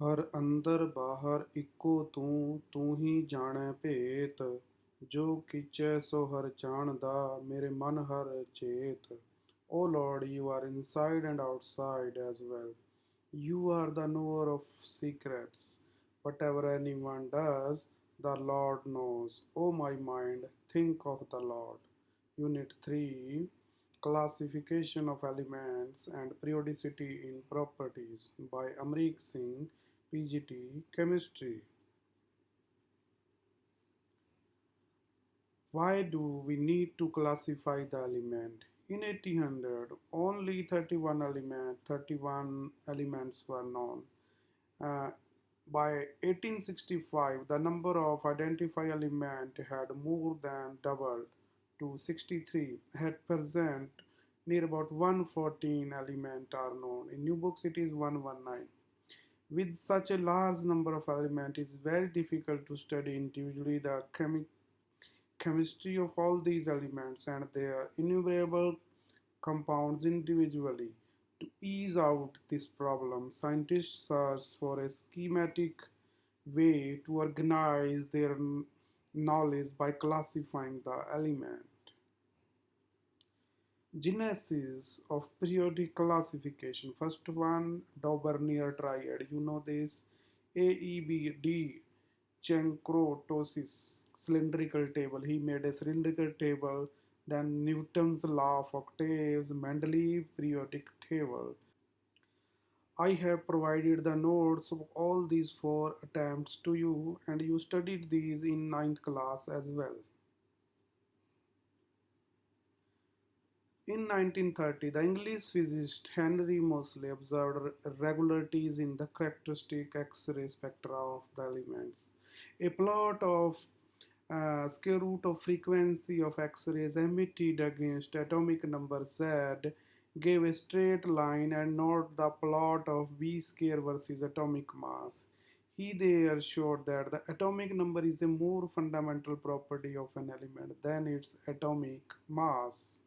ਹਰ ਅੰਦਰ ਬਾਹਰ ਇੱਕੋ ਤੂੰ ਹੀ ਜਾਣੈ ਭੇਤ। ਜੋ ਕੀਚੈ ਸੋ ਹਰ ਜਾਣਦਾ, ਮੇਰੇ ਮਨ ਹਰ ਚੇਤ। O Lord, you are inside and outside as well. You are the knower of secrets. Whatever anyone does, the Lord knows. O my mind, think of the Lord. Unit 3, Classification of Elements and Periodicity in Properties by Amrik Singh, PGT, Chemistry. Why do we need to classify the element? In 1800, only 31 elements were known. Uh, by 1865, the number of identified elements had more than doubled to 63. At present, near about 114 elements are known. In new books, it is 119. With such a large number of elements, it is very difficult to study individually the chemistry of all these elements and their innumerable compounds individually. To ease out this problem, scientists search for a schematic way to organize their knowledge by classifying the element. Genesis of periodic classification. First one, Daubernier triad. You know this. AEBD, Chenkrotosis, cylindrical table. He made a cylindrical table. Then Newton's law of octaves, Mendeleev periodic table. I have provided the notes of all these four attempts to you, and you studied these in ninth class as well. In 1930, the English physicist Henry Moseley observed irregularities in the characteristic X-ray spectra of the elements. A plot of square root of frequency of X-rays emitted against atomic number Z gave a straight line, and note the plot of V square versus atomic mass. He there showed that the atomic number is a more fundamental property of an element than its atomic mass.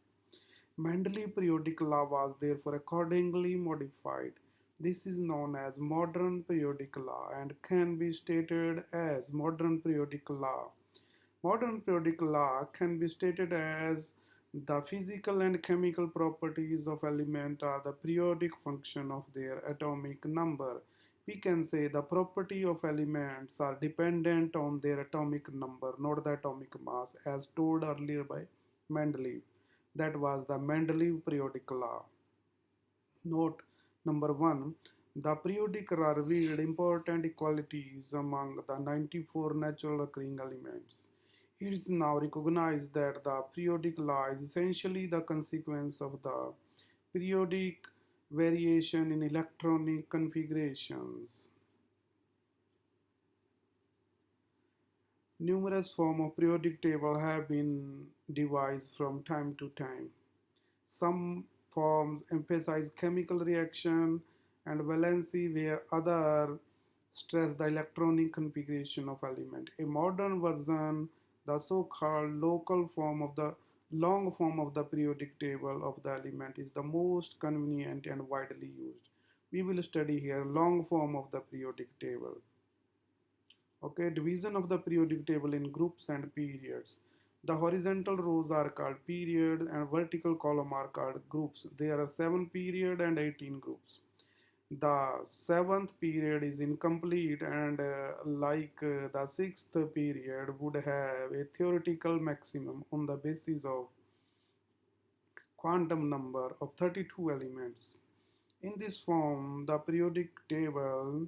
Mendeleev periodic law was therefore accordingly modified. This is known as modern periodic law and can be stated as modern periodic law. Modern periodic law can be stated as the physical and chemical properties of elements are the periodic function of their atomic number. We can say the property of elements are dependent on their atomic number, not the atomic mass, as told earlier by Mendeleev. That was the Mendeleev periodic law. Note number 1. The periodic law revealed important equalities among the 94 natural occurring elements. It is now recognized that the periodic law is essentially the consequence of the periodic variation in electronic configurations. Numerous forms of periodic table have been devised from time to time. Some forms emphasize chemical reaction and valency, where others stress the electronic configuration of element. A modern version, the so-called local form of the long form of the periodic table of the element, is the most convenient and widely used. We will study here long form of the periodic table. Okay, division of the periodic table in groups and periods. The horizontal rows are called periods and vertical column are called groups. There are 7 periods and 18 groups. The seventh period is incomplete, and the sixth period would have a theoretical maximum on the basis of quantum number of 32 elements. In this form, the periodic table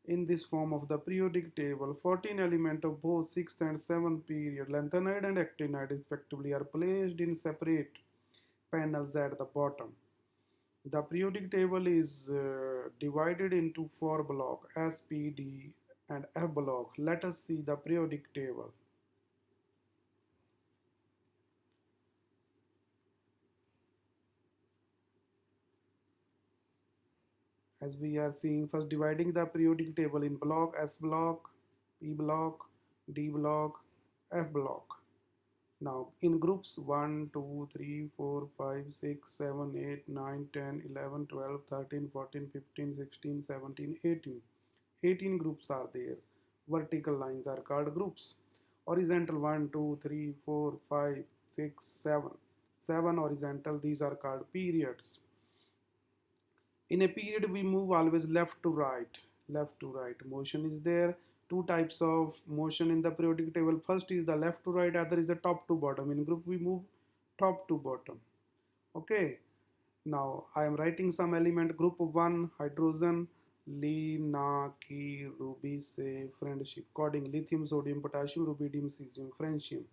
in this form of the periodic table, 14 elements of both 6th and 7th period, lanthanide and actinide respectively, are placed in separate panels at the bottom. The periodic table is divided into 4 blocks, S, P, D, and F block. Let us see the periodic table. As we are seeing, first dividing the periodic table in block, S block, P block, D block, F block. Now in groups 1, 2, 3, 4, 5, 6, 7, 8, 9, 10, 11, 12, 13, 14, 15, 16, 17, 18. 18 groups are there. Vertical lines are called groups. Horizontal 1, 2, 3, 4, 5, 6, 7. 7 horizontal, these are called periods. In a period, we move always left to right. Left to right. Motion is there. Two types of motion in the periodic table. First is the left to right, other is the top to bottom. In group, we move top to bottom. Okay. Now I am writing some element. Group 1 hydrogen, Li, Na, Ki, Ruby, say friendship. Coding lithium, sodium, potassium, rubidium, cesium, friendship.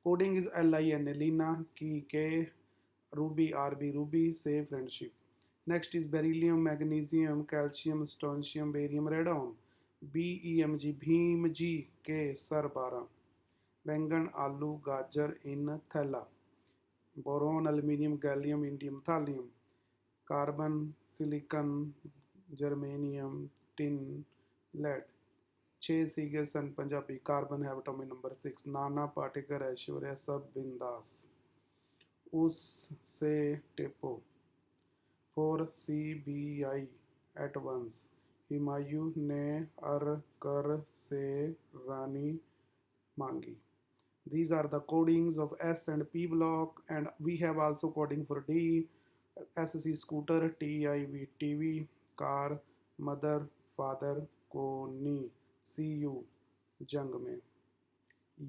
Coding is Lina, Lina, Ki, K, Ruby, RB, Ruby, say friendship. Next is beryllium, magnesium, calcium, strontium, barium, radon. BEMG, Bheem, G, K, Sar 12. बैंगन आलू गाजर इन थैला boron aluminium gallium indium thallium carbon silicon germanium tin lead 6 सीगे सन Punjabi carbon है atomic number 6 Nana Patekar Aishwarya सब बिंदास उस से टेपो 4 CBI एट वंस हिमायू ने अर कर से रानी मांगी. These are the codings of S and P block, and we have also coding for D. SC scooter, TIV TV, car, mother, father, कोनी, see you जंग में.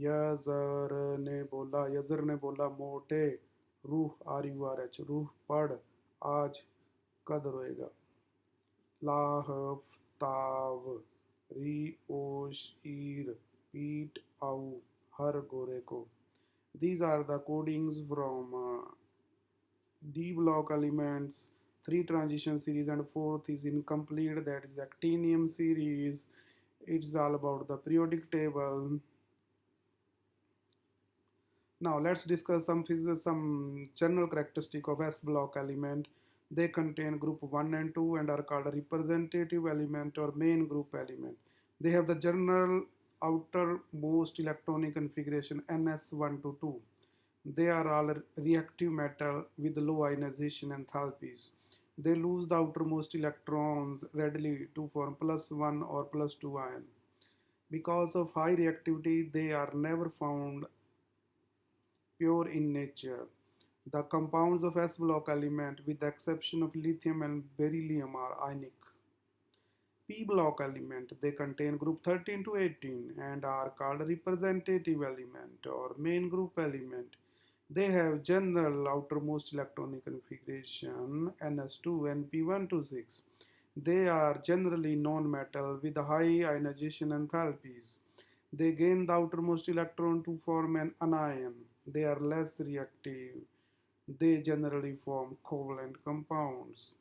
यजर ने बोला मोटे रूह RURH रूह पढ़ आज कद रोएगा. लाहफ्ताव री ओश ईर पीट आऊ हर गोरे को. These are the codings from D block elements. Three transition series and fourth is incomplete, that is actinium series. It's all about the periodic table. Now let's discuss some general characteristic of S block element. They contain group 1 and 2 and are called a representative element or main group element. They have the general outermost electronic configuration NS1 to 2. They are all reactive metal with low ionization enthalpies. They lose the outermost electrons readily to form plus 1 or plus 2 ion. Because of high reactivity, they are never found pure in nature. The compounds of S block element, with the exception of lithium and beryllium, are ionic. P block element, they contain group 13 to 18 and are called representative element or main group element. They have general outermost electronic configuration NS2 and P1 to 6. They are generally non-metal with high ionization enthalpies. They gain the outermost electron to form an anion. They are less reactive. They generally form covalent compounds.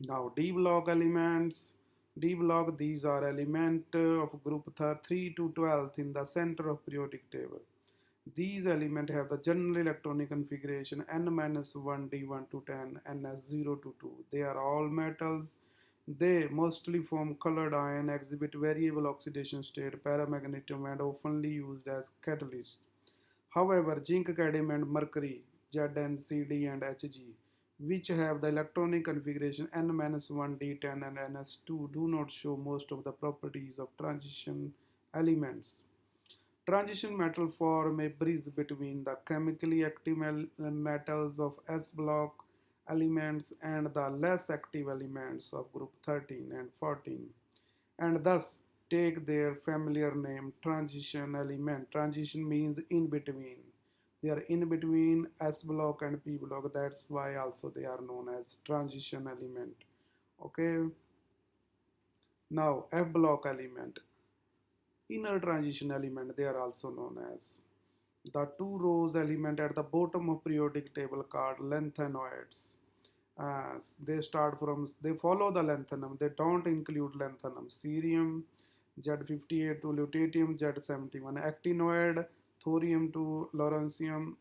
Now D block elements. D block, these are elements of group 3 to 12 in the center of periodic table. These elements have the general electronic configuration N-1 D1 to 10 NS0 to 2. They are all metals. They mostly form colored ion, exhibit variable oxidation state, paramagnetism, and often used as catalysts. However, zinc, cadmium, and mercury, Zn, Cd, and Hg, which have the electronic configuration N-1 D10 and NS2, do not show most of the properties of transition elements. Transition metal form a bridge between the chemically active metals of S block elements and the less active elements of group 13 and 14, and thus take their familiar name transition element. Transition means in between. They are in between S block and P block. That's why also they are known as transition element. Okay. Now F block element. Inner transition element, they are also known as. The two rows element at the bottom of periodic table called lanthanoids. They follow the lanthanum, they don't include lanthanum. Cerium Z58 to lutetium Z71, actinoid thorium to lawrencium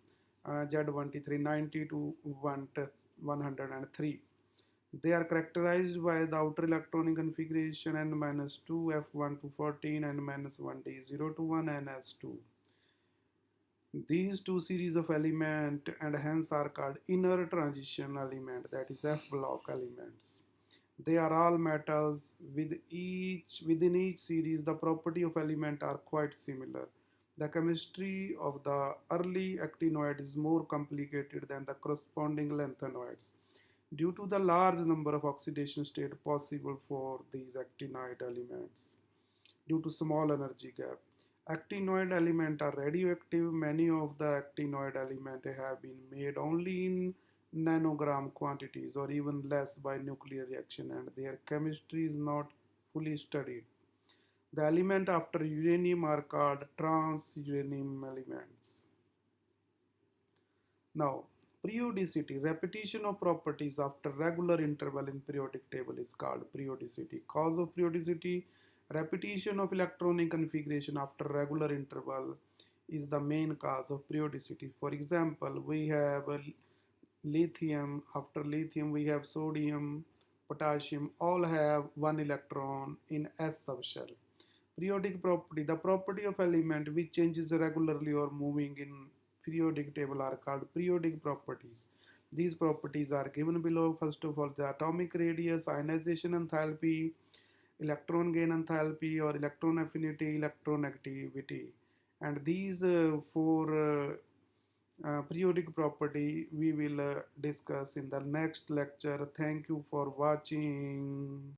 Z2390 to 103. They are characterized by the outer electronic configuration N-2 F1 to 14 N-1 D0 to 1 NS2. These two series of element and hence are called inner transition element, that is F block elements. They are all metals. Within each series, the property of element are quite similar. The chemistry of the early actinoid is more complicated than the corresponding lanthanoids due to the large number of oxidation states possible for these actinoid elements due to small energy gap. Actinoid elements are radioactive. Many of the actinoid elements have been made only in nanogram quantities or even less by nuclear reaction, and their chemistry is not fully studied. The elements after uranium are called trans uranium elements. Now, periodicity, repetition of properties after regular interval in periodic table is called periodicity. Cause of periodicity, repetition of electronic configuration after regular interval is the main cause of periodicity. For example, we have lithium, after lithium we have sodium, potassium, all have one electron in S subshell. Periodic property, the property of element which changes regularly or moving in periodic table are called periodic properties. These properties are given below. First of all, the atomic radius, ionization enthalpy, electron gain enthalpy or electron affinity, electronegativity. And these four periodic property we will discuss in the next lecture. Thank you for watching.